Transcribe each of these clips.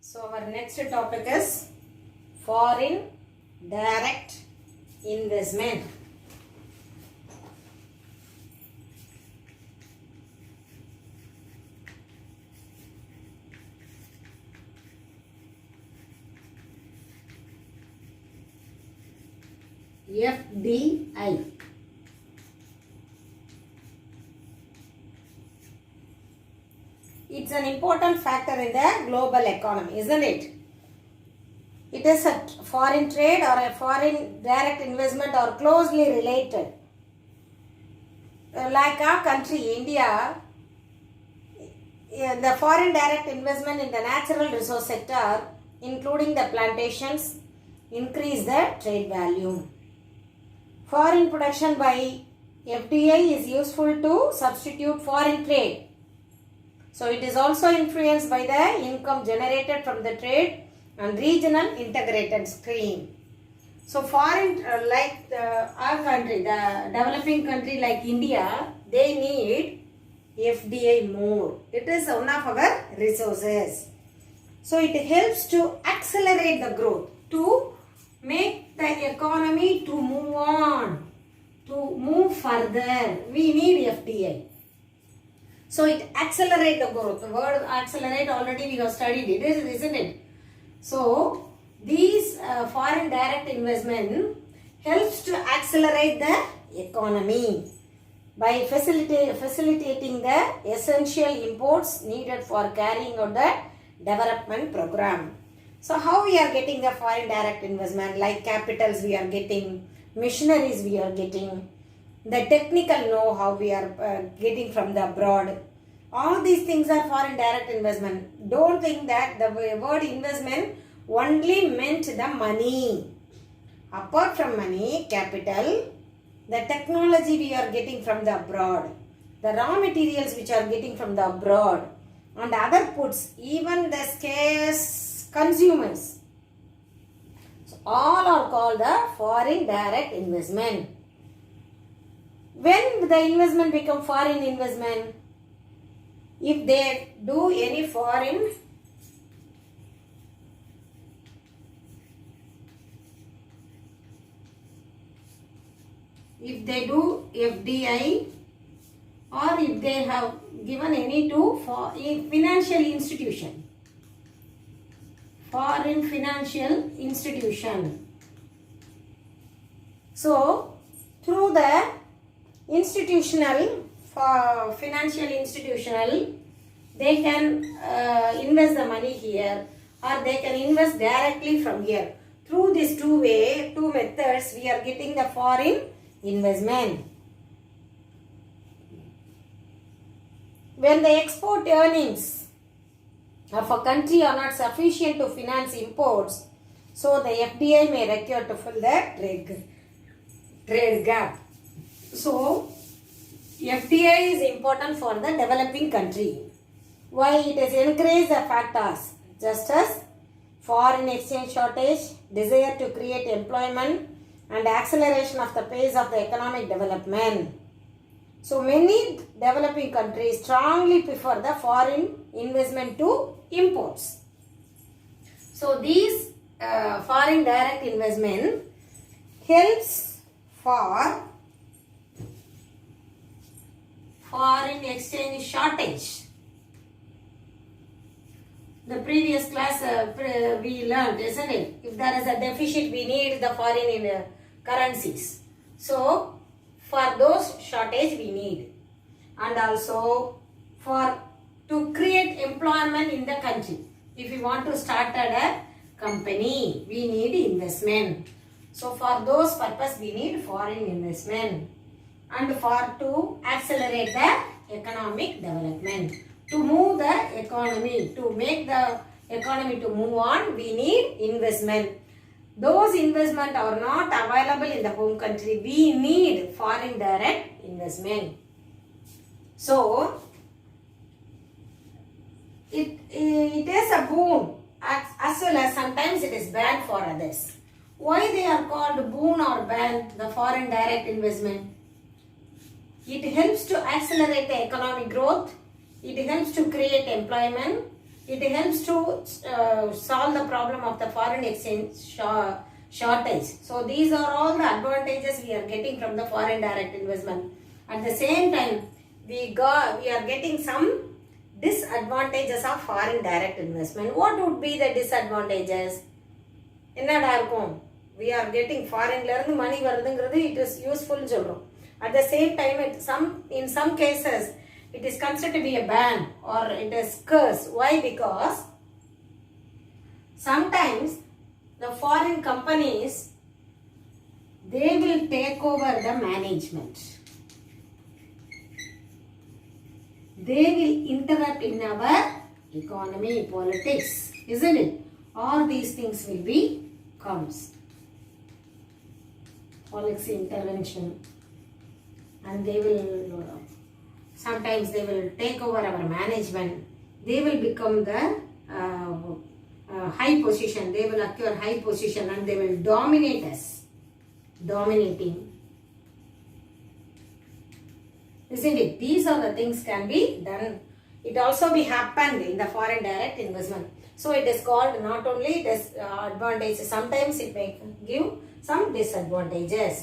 So our next topic is foreign direct investment. FDI. It's an important factor in the global economy, isn't it? It is a foreign trade or a foreign direct investment are closely related. Like our country, India, the foreign direct investment in the natural resource sector, including the plantations, increase the trade value. Foreign production by FDI is useful to substitute foreign trade. So it is also influenced by the income generated from the trade and regional integrated scheme. So foreign, our country, the developing country like India, they need FDI more. It is one of our resources. So it helps to accelerate the growth, to make the economy to move on, to move further. We need FDI. So it accelerate the growth. The word accelerate already we have studied it, isn't it? So these foreign direct investment helps to accelerate the economy by facilitating the essential imports needed for carrying out the development program. So how we are getting the foreign direct investment? Like capitals we are getting, machineries we are getting, the technical know-how we are getting from the abroad. All these things are foreign direct investment. Don't think that the word investment only meant the money. Apart from money, capital, the technology we are getting from the abroad, the raw materials which are getting from the abroad, and other goods, even the scarce consumers. So all are called the foreign direct investment. When the investment become foreign investment? If they do any foreign if they do FDI or if they have given any to for a financial institution, foreign financial institution. So through the institutional financial institutional, they can invest the money here or they can invest directly from here. Through these two methods, we are getting the foreign investment. When the export earnings of a country are not sufficient to finance imports, so the FDI may require to fill the trade gap. So FDI is important for the developing country. Why? It has increased the factors just as foreign exchange shortage, desire to create employment, and acceleration of the pace of the economic development. So many developing countries strongly prefer the foreign investment to imports. So these foreign direct investment helps for foreign exchange shortage. The previous class we learned, isn't it? If there is a deficit, we need the foreign currencies. So for those shortage we need, and also for to create employment in the country. If we want to start a company, we need investment. So for those purpose we need foreign investment. And for to accelerate the economic development, to move the economy, to make the economy to move on, we need investment. Those investment are not available in the home country. We need foreign direct investment. So it is a boon as well as sometimes it is bad for others. Why they are called boon or bad, the foreign direct investment? It helps to accelerate the economic growth. It helps to create employment. It helps to solve the problem of the foreign exchange shortage. So these are all the advantages we are getting from the foreign direct investment. At the same time, we are getting some disadvantages of foreign direct investment. What would be the disadvantages? என்னடா இருக்கும்? We are getting foreign ல இருந்து money வருதுங்கிறது it is useful சொல்றோம். At the same time, in some cases, it is considered to be a ban or it is curse. Why? Because sometimes the foreign companies, they will take over the management. They will interrupt in our economy, politics, isn't it? All these things will be comes. Policy intervention, and they will sometimes they will take over our management. They will become the high position. They will acquire high position and they will dominate us. Dominating. Isn't it? These are the things can be done. It also be happened in the foreign direct investment. So it is called not only advantages. Sometimes it may give some disadvantages.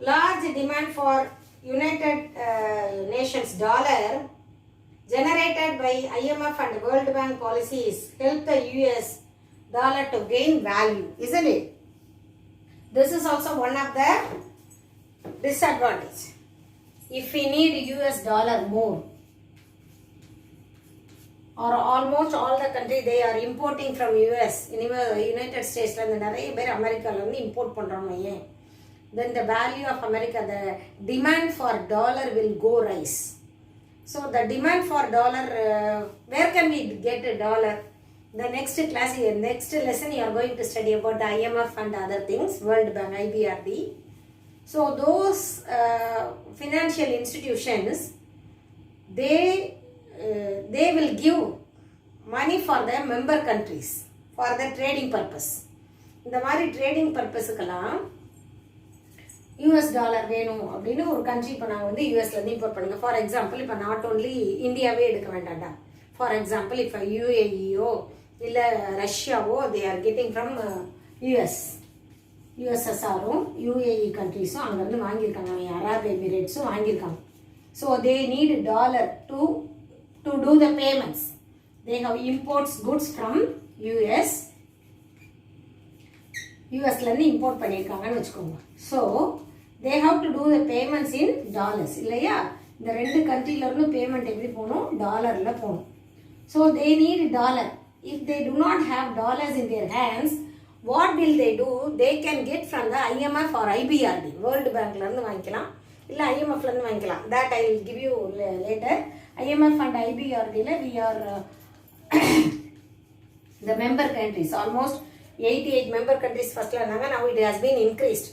Large demand for United Nations dollar generated by IMF and World Bank policies help the US dollar to gain value, isn't it? This is also one of the disadvantages. If we need US dollar more, or almost all the country they are importing from US, United States la irundhu nariya per America la irundhu import pandranga, then the value of America, the demand for dollar will go rise. So the demand for dollar, where can we get a dollar? The next class, next lesson you are going to study about the IMF and other things, World Bank, IBRD. So those financial institutions, they will give money for the member countries for the trading purpose. இந்த மாதிரி trading பர்பஸுக்கெல்லாம் US dollar வேணும் அப்படின்னு ஒரு country இப்போ நாங்கள் வந்து யூஎஸ்லேருந்து import பண்ணுங்க. ஃபார் எக்ஸாம்பிள் இப்போ நாட் ஓன்லி இந்தியாவே எடுக்க வேண்டாம்டா. ஃபார் எக்ஸாம்பிள் இப்போ யூஏஇயோ இல்லை ரஷ்யாவோ தே ஆர் கெட்டிங் ஃப்ரம் யூஎஸ்எஸ்ஆரும் யூஏஇ கண்ட்ரிஸும் அங்கேருந்து வாங்கியிருக்காங்க, அரப் எமிரேட்ஸும் வாங்கியிருக்காங்க. So they need dollar to do the payments. They have imports goods from US. யூஎஸ்லேருந்து இம்போர்ட் பண்ணியிருக்காங்கன்னு வச்சுக்கோங்க. So they have to do the payments in dollars இல்லையா? இந்த ரெண்டு கண்ட்ரியிலேருந்து பேமெண்ட் எப்படி போகணும்? டாலரில் போகணும். So they need dollar. If they do not have dollars in their hands, what will they do? They can get from the IMF or IBRD, world பேங்க்லேருந்து வாங்கிக்கலாம், இல்லை IMFலேருந்து வாங்கிக்கலாம். That I will give you later. IMF and IBRD we are the member countries, almost 88 member countries first la naanga, now it has been increased.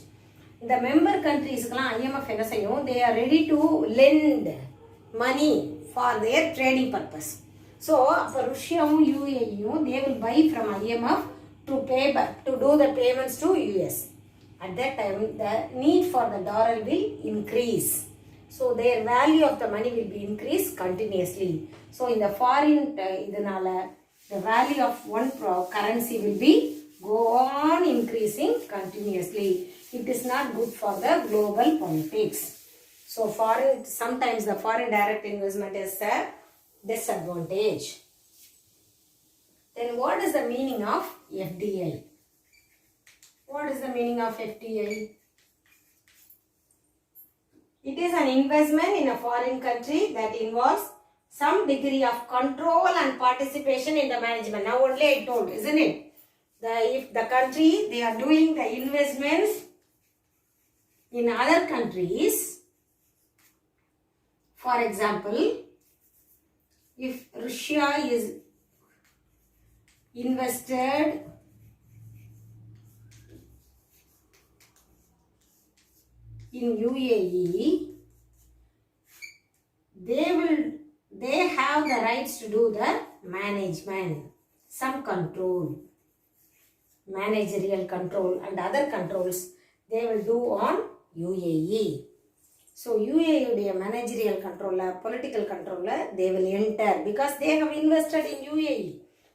The member countries kala IMF enna seiyum, they are ready to lend money for their trading purpose. So appo Russia UAE they will buy from IMF to pay back, to do the payments to US. At that time the need for the dollar will increase. So their value of the money will be increased continuously. So in the foreign idanaala the value of one currency will be go on increasing continuously. It is not good for the global politics. So sometimes the foreign direct investment is a disadvantage. Then what is the meaning of FDI? What is the meaning of FDI? It is an investment in a foreign country that involves some degree of control and participation in the management. Now only I told, isn't it? If the country, they are doing the investments in other countries. For example, if Russia is invested in UAE, they have the rights to do the management, some control, managerial control and other controls they will do on UAE. So UAE managerial controller, political controller, they will enter because they have invested in UAE.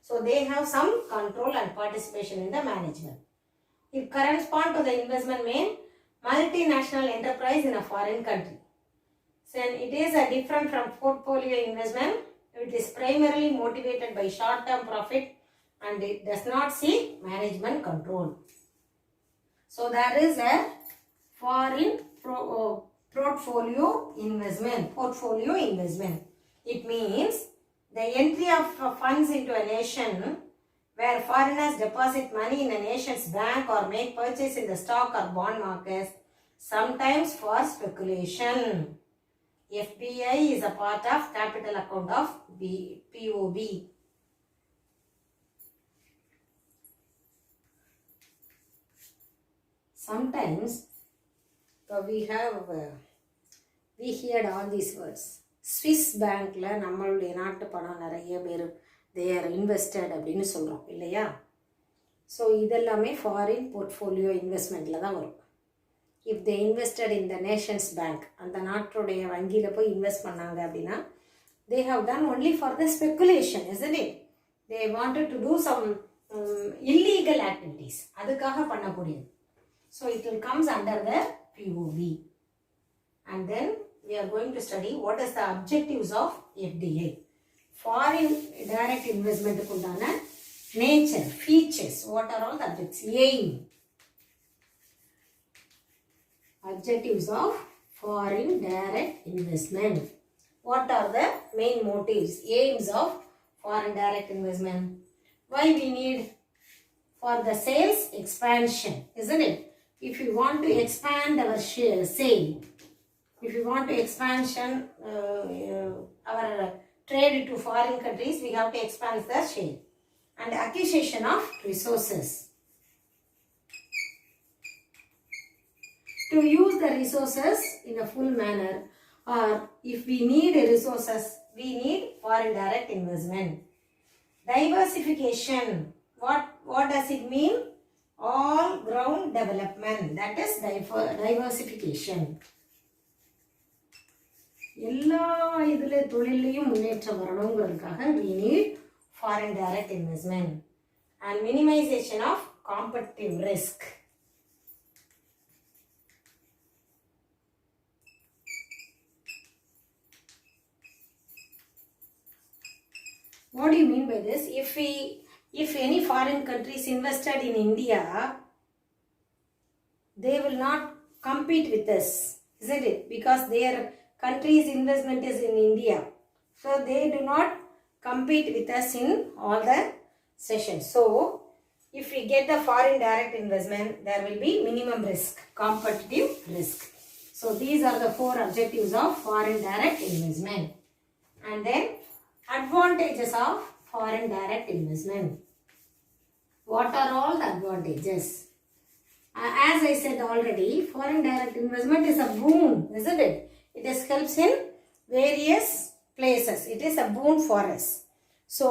So they have some control and participation in the management. It corresponds to the investment mean multinational enterprise in a foreign country. So it is a different from portfolio investment. It is primarily motivated by short-term profit and it does not seek management control. So there is a foreign portfolio investment. Portfolio investment. It means the entry of funds into a nation where foreigners deposit money in a nation's bank or make purchase in the stock or bond markets, sometimes for speculation. FPI is a part of capital account of POB. Sometimes we heard all these words. Swiss bank la நம்மளுடைய நாட்டு பணம் நிறைய பேர் they are invested அப்படினு சொல்றோம் இல்லையா? So இதெல்லாமே foreign portfolio investmentல தான் வரும். If they invested in the nation's bank, அந்த நாட்டுடைய வங்கியில போய் இன்வெஸ்ட் பண்ணாங்க அப்படினா they have done only for the speculation, isn't it? They wanted to do some illegal activities. அதுக்காக பண்ணக்கூடியது. So it will comes under the POB. And then we are going to study what is the objectives of FDI. Foreign direct investment குண்டான nature, features, what are all the objectives? Aim. Objectives of foreign direct investment. What are the main motives, aims of foreign direct investment? Why we need? For the sales expansion, isn't it? If you want to expand our sale, if you want to expansion our trade to foreign countries, we have to expand the sale. And acquisition of resources. To use the resources in a full manner, or if we need resources, we need foreign direct investment. Diversification. What does it mean? All ground development. That is diversification. எல்லா இதுல தொழிலையும் முன்னேற்றம் வரணுங்கிறதுக்காக we need foreign direct investment and minimization of competitive risk. What do you mean by this? If any foreign countries invested in India, they will not compete with us, isn't it? Because their country's investment is in India. So they do not compete with us in all the sessions. So if we get the foreign direct investment, there will be minimum risk, competitive risk. So these are the 4 objectives of foreign direct investment. And then advantages of foreign direct investment. What are all the advantages? As I said already, foreign direct investment is a boon, isn't it? It helps in various places. It is a boon for us. So